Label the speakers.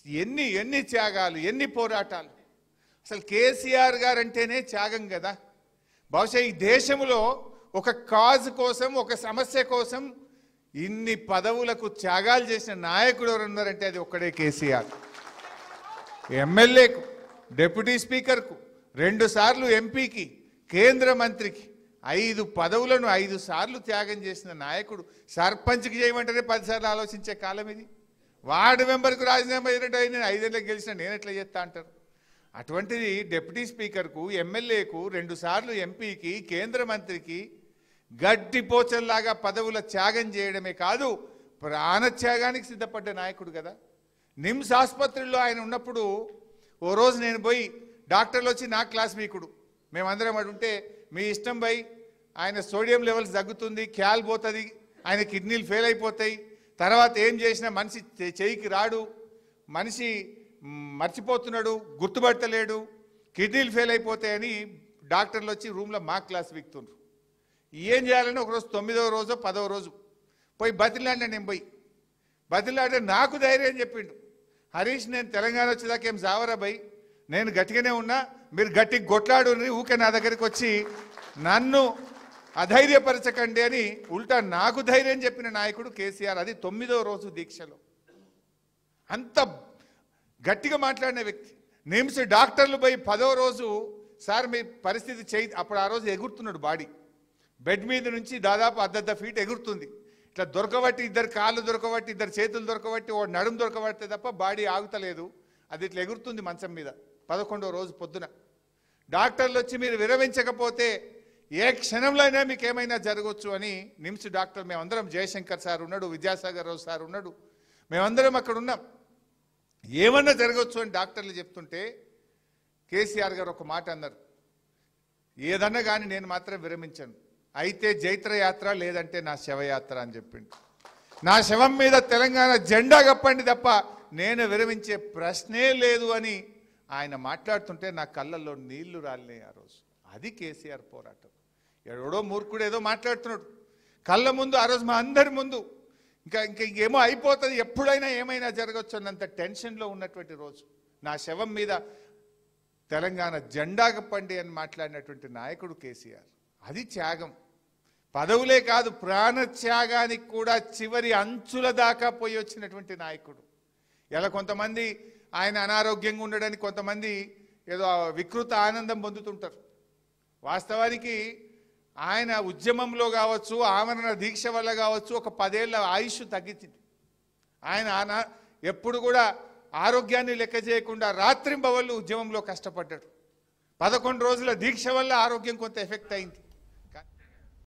Speaker 1: ఎన్ని ఎన్ని త్యాగాలు, ఎన్ని పోరాటాలు. అసలు కేసీఆర్ గారు అంటేనే త్యాగం కదా. బహుశా ఈ దేశంలో ఒక కాజ్ కోసం, ఒక సమస్య కోసం ఇన్ని పదవులకు త్యాగాలు చేసిన నాయకుడు ఎవరు ఉన్నారంటే అది ఒక్కడే కేసీఆర్. ఎమ్మెల్యేకు, డిప్యూటీ స్పీకర్కు, 2 సార్లు ఎంపీకి, కేంద్ర మంత్రికి 5 పదవులను 5 సార్లు త్యాగం చేసిన నాయకుడు. సర్పంచ్కి చేయమంటేనే 10 సార్లు ఆలోచించే కాలం ఇది. వార్డు మెంబర్కు రాజీనామా అయినట్టు నేను 5 ఏళ్ళకి గెలిచిన నేను ఎట్లా చేస్తా అంటారు. అటువంటిది డిప్యూటీ స్పీకర్కు, ఎమ్మెల్యేకు, 2 సార్లు ఎంపీకి, కేంద్ర మంత్రికి గడ్డిపోచల్లాగా పదవుల త్యాగం చేయడమే కాదు, ప్రాణత్యాగానికి సిద్ధపడ్డ నాయకుడు కదా. నిమ్స్ ఆసుపత్రిలో ఆయన ఉన్నప్పుడు ఓ రోజు నేను పోయి, డాక్టర్లు వచ్చి నా క్లాస్ వీకుడు, మేమందరం అడుంటే మీ ఇష్టం పోయి, ఆయన సోడియం లెవెల్స్ తగ్గుతుంది, క్యాల్ పోతుంది, ఆయన కిడ్నీలు ఫెయిల్ అయిపోతాయి, తర్వాత ఏం చేసినా మనిషి చెయ్యికి రాడు, మనిషి మర్చిపోతున్నాడు, గుర్తుపడతలేడు, కిడ్నీలు ఫెయిల్ అయిపోతాయని డాక్టర్లు వచ్చి రూమ్లో మా క్లాస్ వీక్తుండ్రు. ఏం చేయాలని ఒకరోజు 9వ రోజు 10వ రోజు పోయి బతిలాడినా. నేను పోయి బతిలాడితే నాకు ధైర్యం చెప్పిండు, హరీష్ నేను తెలంగాణ వచ్చేదాకా ఏం జావరా భయ్, నేను గట్టిగానే ఉన్నా, మీరు గట్టిగా కొట్లాడు, ఊకే నా దగ్గరికి వచ్చి నన్ను అధైర్యపరచకండి అని ఉల్టా నాకు ధైర్యం చెప్పిన నాయకుడు కేసీఆర్. అది 9వ రోజు దీక్షలో అంత గట్టిగా మాట్లాడిన వ్యక్తి. నిమ్స్ డాక్టర్లు పోయి 10వ రోజు సార్ మీ పరిస్థితి చేయి, అప్పుడు ఆ రోజు ఎగురుతున్నాడు బాడీ, బెడ్ మీద నుంచి దాదాపు 1.5 ఫీట్ ఎగురుతుంది. ఇట్లా దొరకబట్టి, 2 కాళ్ళు దొరకబట్టి, 2 చేతులు దొరకబట్టి, ఓ నడుము దొరకబడితే తప్ప బాడీ ఆగుతలేదు, అది ఇట్లా ఎగురుతుంది మంచం మీద. 11వ రోజు పొద్దున డాక్టర్లు వచ్చి మీరు విరమించకపోతే ఏ క్షణంలో అయినా మీకు ఏమైనా జరగవచ్చు అని నిమ్స్ డాక్టర్, మేమందరం, జయశంకర్ సార్ ఉన్నాడు, విద్యాసాగర్ రావు సార్ ఉన్నాడు, మేమందరం అక్కడ ఉన్నాం, ఏమన్నా జరగవచ్చు అని డాక్టర్లు చెప్తుంటే కేసీఆర్ గారు ఒక మాట అన్నారు, ఏదన్నా కానీ నేను మాత్రం విరమించను, అయితే జైత్రయాత్ర లేదంటే నా శవయాత్ర అని చెప్పిండు. నా శవం మీద తెలంగాణ జెండా కప్పండి తప్ప నేను విరమించే ప్రశ్నే లేదు అని ఆయన మాట్లాడుతుంటే నా కళ్ళల్లో నీళ్లు రాలినాయి ఆ రోజు. అది కేసీఆర్ పోరాటం. ఎవడో మూర్ఖుడు ఏదో మాట్లాడుతున్నాడు కళ్ళ ముందు, ఆ రోజు మా అందరి ముందు ఇంకేమో అయిపోతుంది, ఎప్పుడైనా ఏమైనా జరగచ్చు అన్నంత టెన్షన్లో ఉన్నటువంటి రోజు. నా శవం మీద తెలంగాణ జెండా కప్పండి అని మాట్లాడినటువంటి నాయకుడు కేసీఆర్. అది త్యాగం. పదవులే కాదు, ప్రాణత్యాగానికి కూడా చివరి అంచుల దాకా పోయి వచ్చినటువంటి నాయకుడు. ఇలా కొంతమంది ఆయన అనారోగ్యంగా ఉండడానికి కొంతమంది ఏదో వికృత ఆనందం పొందుతుంటారు. వాస్తవానికి ఆయన ఉద్యమంలో కావచ్చు, ఆమరణ దీక్ష వల్ల కావచ్చు, ఒక 10 ఏళ్ల ఆయుష్ తగ్గించింది. ఆయన ఎప్పుడు కూడా ఆరోగ్యాన్ని లెక్క చేయకుండా రాత్రింబవళ్ళు ఉద్యమంలో కష్టపడ్డాడు. 11 రోజుల దీక్ష వల్ల ఆరోగ్యం కొంత ఎఫెక్ట్ అయింది.